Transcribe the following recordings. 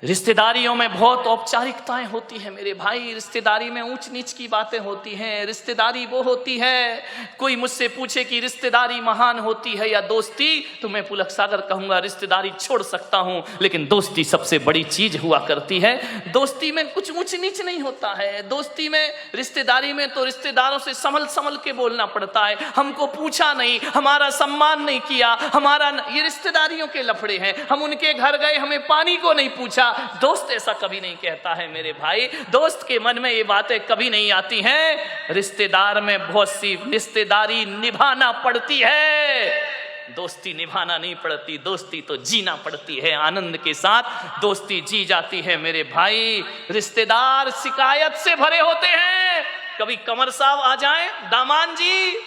रिश्तेदारियों में बहुत औपचारिकताएं होती हैं मेरे भाई। रिश्तेदारी में ऊंच नीच की बातें होती हैं। रिश्तेदारी वो होती है, कोई मुझसे पूछे कि रिश्तेदारी महान होती है या दोस्ती, तो मैं पुलक सागर कहूंगा रिश्तेदारी छोड़ सकता हूं, लेकिन दोस्ती सबसे बड़ी चीज हुआ करती है। दोस्ती में कुछ ऊंच नीच नहीं होता है। दोस्ती में, रिश्तेदारी में तो रिश्तेदारों से संभल संभल के बोलना पड़ता है। हमको पूछा नहीं, हमारा सम्मान नहीं किया, हमारा, ये रिश्तेदारियों के लफड़े हैं। हम उनके घर गए, हमें पानी को नहीं पूछा। दोस्त ऐसा कभी नहीं कहता है मेरे भाई। दोस्त के मन में ये बातें कभी नहीं आती हैं। रिश्तेदार में बहुत सी रिश्तेदारी निभाना पड़ती है, दोस्ती निभाना नहीं पड़ती। दोस्ती तो जीना पड़ती है, आनंद के साथ दोस्ती जी जाती है मेरे भाई। रिश्तेदार शिकायत से भरे होते हैं। कभी कमर साहब आ जाएं, दामान जी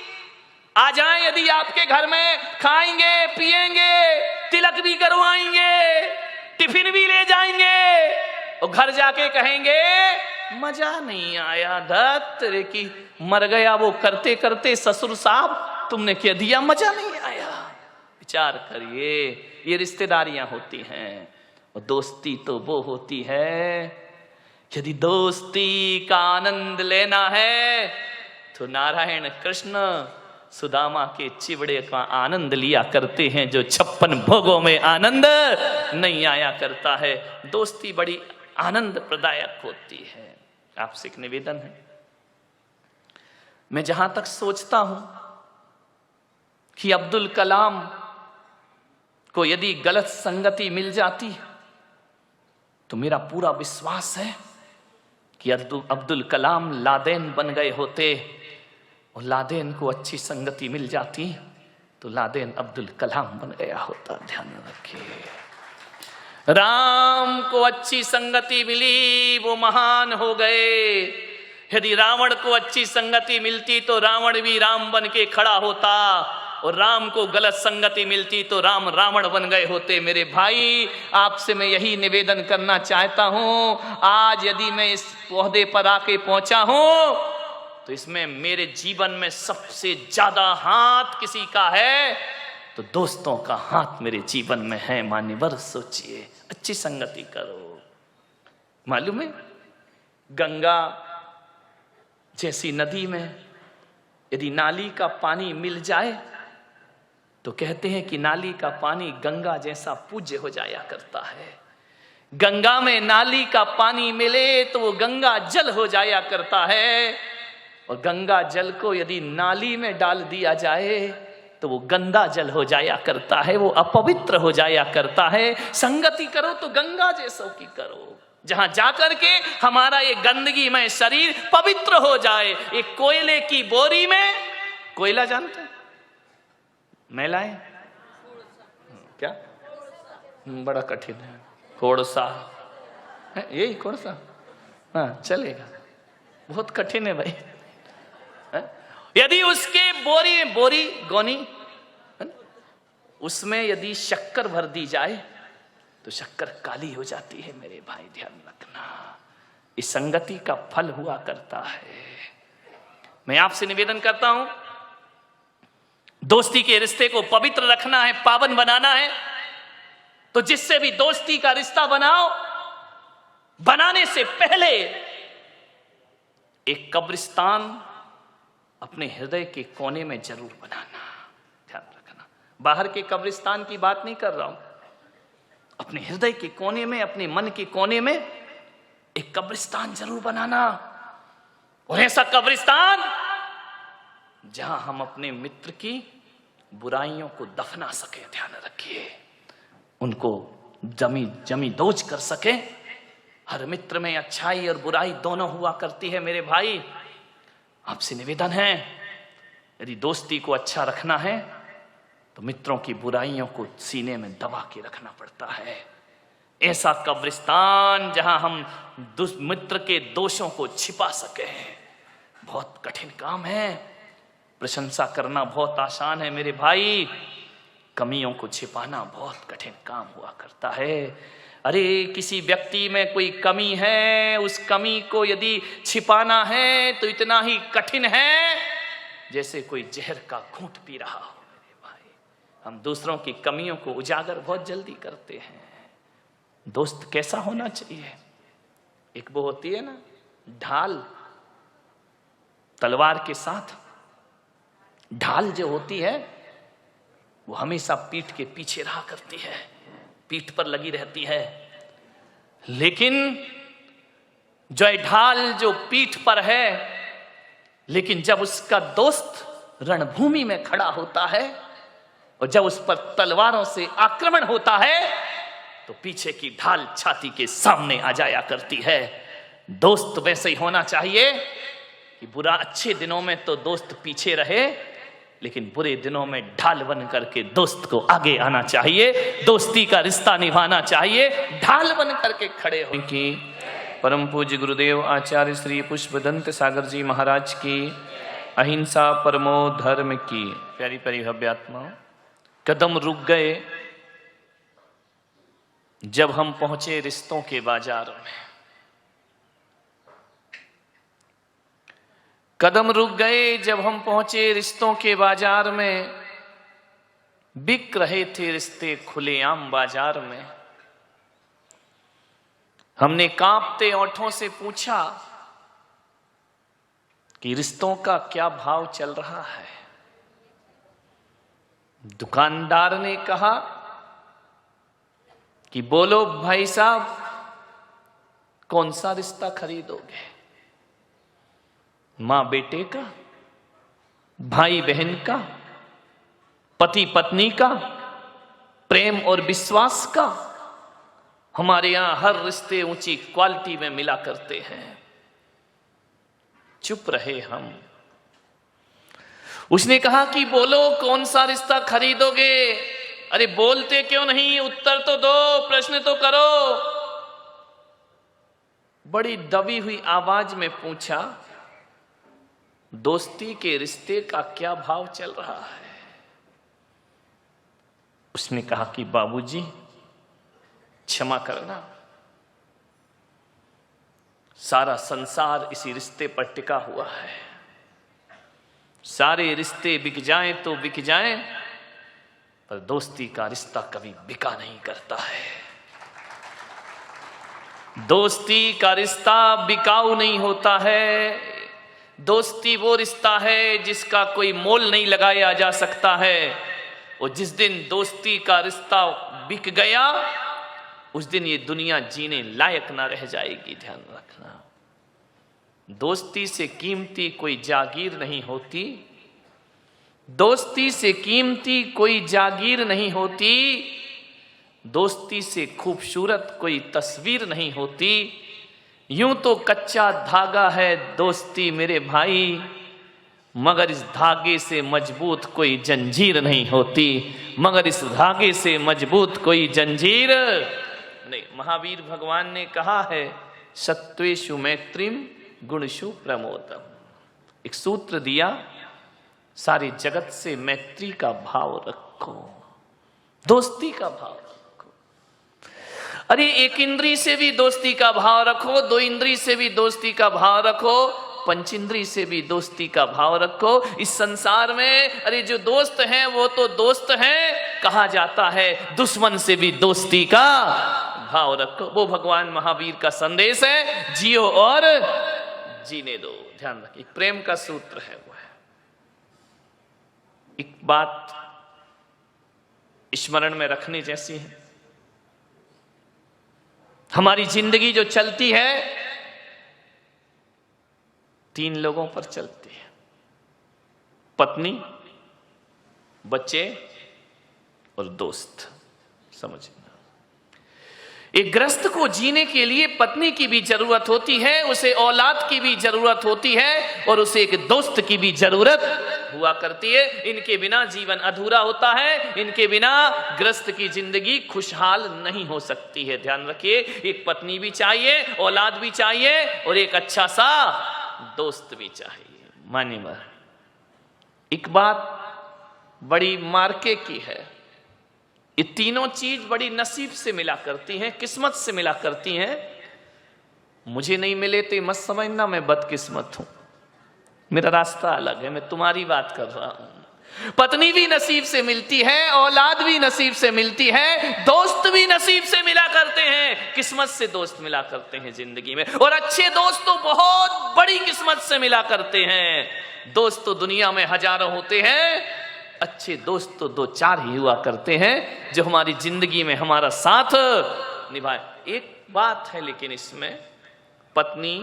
आ जाएं, यदि आपके घर में खाएंगे पिएंगे, तिलक भी करवाएंगे, टिफिन भी ले जाएंगे, और घर जाके कहेंगे मजा नहीं आया, धत तेरे की मर गया वो करते करते ससुर साहब, तुमने क्या दिया, मजा नहीं आया। विचार करिए, ये रिश्तेदारियां होती हैं। और दोस्ती तो वो होती है, यदि दोस्ती का आनंद लेना है तो नारायण कृष्ण सुदामा के चिवड़े का आनंद लिया करते हैं, जो 56 भोगों में आनंद नहीं आया करता है। दोस्ती बड़ी आनंद प्रदायक होती है। आपसे एक निवेदन है, मैं जहां तक सोचता हूं कि अब्दुल कलाम को यदि गलत संगति मिल जाती तो मेरा पूरा विश्वास है कि अब्दुल कलाम लादेन बन गए होते, और लादेन को अच्छी संगति मिल जाती तो लादेन अब्दुल कलाम बन गया होता। ध्यान रखिए, राम को अच्छी संगति मिली, वो महान हो गए। यदि रावण को अच्छी संगति मिलती तो रावण भी राम बन के खड़ा होता, और राम को गलत संगति मिलती तो राम रावण बन गए होते। मेरे भाई, आपसे मैं यही निवेदन करना चाहता हूं। आज यदि मैं इस ओहदे पर आके पहुंचा हूं तो इसमें मेरे जीवन में सबसे ज्यादा हाथ किसी का है तो दोस्तों का हाथ मेरे जीवन में है। मान्यवर, सोचिए, अच्छी संगति करो। मालूम है, गंगा जैसी नदी में यदि नाली का पानी मिल जाए तो कहते हैं कि नाली का पानी गंगा जैसा पूज्य हो जाया करता है। गंगा में नाली का पानी मिले तो वो गंगा जल हो जाया करता है, और गंगा जल को यदि नाली में डाल दिया जाए तो वो गंदा जल हो जाया करता है, वो अपवित्र हो जाया करता है। संगति करो तो गंगा जैसों की करो, जहां जाकर के हमारा ये गंदगी में शरीर पवित्र हो जाए। एक कोयले की बोरी में, कोयला जानते हैं, मैला है क्या, बड़ा कठिन है, कोड़सा है, यही कोड़सा, हाँ चलेगा, बहुत कठिन है भाई। यदि उसके बोरी गोनी उसमें यदि शक्कर भर दी जाए तो शक्कर काली हो जाती है। मेरे भाई ध्यान रखना, इस संगति का फल हुआ करता है। मैं आपसे निवेदन करता हूं, दोस्ती के रिश्ते को पवित्र रखना है, पावन बनाना है, तो जिससे भी दोस्ती का रिश्ता बनाओ, बनाने से पहले एक कब्रिस्तान अपने हृदय के कोने में जरूर बनाना। ध्यान रखना, बाहर के कब्रिस्तान की बात नहीं कर रहा हूं, अपने हृदय के कोने में, अपने मन के कोने में एक कब्रिस्तान जरूर बनाना। और ऐसा कब्रिस्तान जहां हम अपने मित्र की बुराइयों को दफना सके। ध्यान रखिए, उनको जमी दोज कर सके। हर मित्र में अच्छाई और बुराई दोनों हुआ करती है। मेरे भाई, आपसे निवेदन है, यदि दोस्ती को अच्छा रखना है तो मित्रों की बुराइयों को सीने में दबा के रखना पड़ता है। ऐसा कब्रिस्तान जहां हम मित्र के दोषों को छिपा सके, बहुत कठिन काम है। प्रशंसा करना बहुत आसान है मेरे भाई, कमियों को छिपाना बहुत कठिन काम हुआ करता है। अरे किसी व्यक्ति में कोई कमी है, उस कमी को यदि छिपाना है तो इतना ही कठिन है जैसे कोई जहर का घूंट पी रहा हो। मेरे भाई, हम दूसरों की कमियों को उजागर बहुत जल्दी करते हैं। दोस्त कैसा होना चाहिए? एक वो होती है ना ढाल, तलवार के साथ। ढाल जो होती है वो हमेशा पीठ के पीछे रहा करती है, पीठ पर लगी रहती है। लेकिन जो ढाल जो पीठ पर है, लेकिन जब उसका दोस्त रणभूमि में खड़ा होता है और जब उस पर तलवारों से आक्रमण होता है तो पीछे की ढाल छाती के सामने आ जाया करती है। दोस्त वैसे ही होना चाहिए कि बुरा अच्छे दिनों में तो दोस्त पीछे रहे, लेकिन बुरे दिनों में ढाल बन करके दोस्त को आगे आना चाहिए, दोस्ती का रिश्ता निभाना चाहिए, ढाल बन करके खड़े हो की। परम पूज्य गुरुदेव आचार्य श्री पुष्पदंत सागर जी महाराज की अहिंसा परमो धर्म की प्यारी प्यारी भव्यात्मा। कदम रुक गए जब हम पहुंचे रिश्तों के बाजार में, कदम रुक गए जब हम पहुंचे रिश्तों के बाजार में। बिक रहे थे रिश्ते खुलेआम बाजार में। हमने कांपते ओंठों से पूछा कि रिश्तों का क्या भाव चल रहा है। दुकानदार ने कहा कि बोलो भाई साहब, कौन सा रिश्ता खरीदोगे? मां बेटे का, भाई बहन का, पति पत्नी का, प्रेम और विश्वास का? हमारे यहां हर रिश्ते ऊंची क्वालिटी में मिला करते हैं। चुप रहे हम। उसने कहा कि बोलो कौन सा रिश्ता खरीदोगे? अरे बोलते क्यों नहीं, उत्तर तो दो, प्रश्न तो करो। बड़ी दबी हुई आवाज में पूछा, दोस्ती के रिश्ते का क्या भाव चल रहा है? उसने कहा कि बाबूजी क्षमा करना, सारा संसार इसी रिश्ते पर टिका हुआ है। सारे रिश्ते बिक जाएं तो बिक जाएं, पर दोस्ती का रिश्ता कभी बिका नहीं करता है। दोस्ती का रिश्ता बिकाऊ नहीं होता है। दोस्ती वो रिश्ता है जिसका कोई मोल नहीं लगाया जा सकता है। और जिस दिन दोस्ती का रिश्ता बिक गया, उस दिन ये दुनिया जीने लायक ना रह जाएगी। ध्यान रखना, दोस्ती से कीमती कोई जागीर नहीं होती। दोस्ती से कीमती कोई जागीर नहीं होती। दोस्ती से खूबसूरत कोई तस्वीर नहीं होती। यूं तो कच्चा धागा है दोस्ती मेरे भाई, मगर इस धागे से मजबूत कोई जंजीर नहीं होती। मगर इस धागे से मजबूत कोई जंजीर नहीं। महावीर भगवान ने कहा है, सत्वेषु मैत्रीम गुणषु प्रमोदम। एक सूत्र दिया, सारे जगत से मैत्री का भाव रखो, दोस्ती का भाव रखो। अरे एक इंद्री से भी दोस्ती का भाव रखो, दो इंद्री से भी दोस्ती का भाव रखो, पंच इंद्री से भी दोस्ती का भाव रखो। इस संसार में अरे जो दोस्त हैं वो तो दोस्त हैं, कहा जाता है दुश्मन से भी दोस्ती का भाव रखो। वो भगवान महावीर का संदेश है, जियो और जीने दो। ध्यान रखिए, प्रेम का सूत्र है वो है। एक बात स्मरण में रखने जैसी है, हमारी जिंदगी जो चलती है तीन लोगों पर चलती है, पत्नी, बच्चे और दोस्त। समझना, एक गृहस्थ को जीने के लिए पत्नी की भी जरूरत होती है, उसे औलाद की भी जरूरत होती है, और उसे एक दोस्त की भी जरूरत हुआ करती है। इनके बिना जीवन अधूरा होता है, इनके बिना गृहस्थ की जिंदगी खुशहाल नहीं हो सकती है। ध्यान रखिए, एक पत्नी भी चाहिए, औलाद भी चाहिए, और एक अच्छा सा दोस्त भी चाहिए। माने एक बात बड़ी मार्के की है, ये तीनों चीज बड़ी नसीब से मिला करती हैं, किस्मत से मिला करती हैं। मुझे नहीं मिले तो मत समझना मैं बदकिस्मत हूं, मेरा रास्ता अलग है, मैं तुम्हारी बात कर रहा हूं। पत्नी भी नसीब से मिलती है, औलाद भी नसीब से मिलती है, दोस्त भी नसीब से मिला करते हैं, किस्मत से दोस्त मिला करते हैं जिंदगी में। और अच्छे दोस्त तो बहुत बड़ी किस्मत से मिला करते हैं। दोस्त तो दुनिया में हजारों होते हैं, अच्छे दोस्त तो 2-4 ही हुआ करते हैं जो हमारी जिंदगी में हमारा साथ निभाए। एक बात है लेकिन इसमें, पत्नी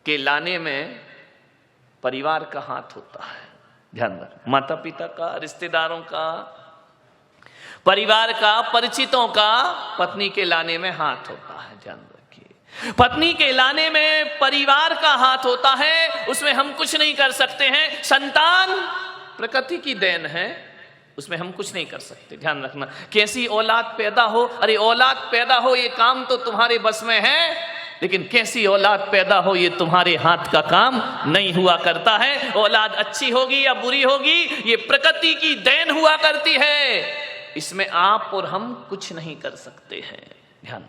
के लाने में परिवार का हाथ होता है, ध्यान रख। माता पिता का, रिश्तेदारों का, परिवार का, परिचितों का पत्नी के लाने में हाथ होता है, ध्यान रखिए। पत्नी के लाने में परिवार का हाथ होता है, उसमें हम कुछ नहीं कर सकते हैं। संतान प्रकृति की देन है, उसमें हम कुछ नहीं कर सकते, ध्यान रखना। कैसी औलाद पैदा हो, अरे औलाद पैदा हो ये काम तो तुम्हारे बस में है, लेकिन कैसी औलाद पैदा हो ये तुम्हारे हाथ का काम नहीं हुआ करता है। औलाद अच्छी होगी या बुरी होगी ये प्रकृति की देन हुआ करती है, इसमें आप और हम कुछ नहीं कर सकते हैं, ध्यान।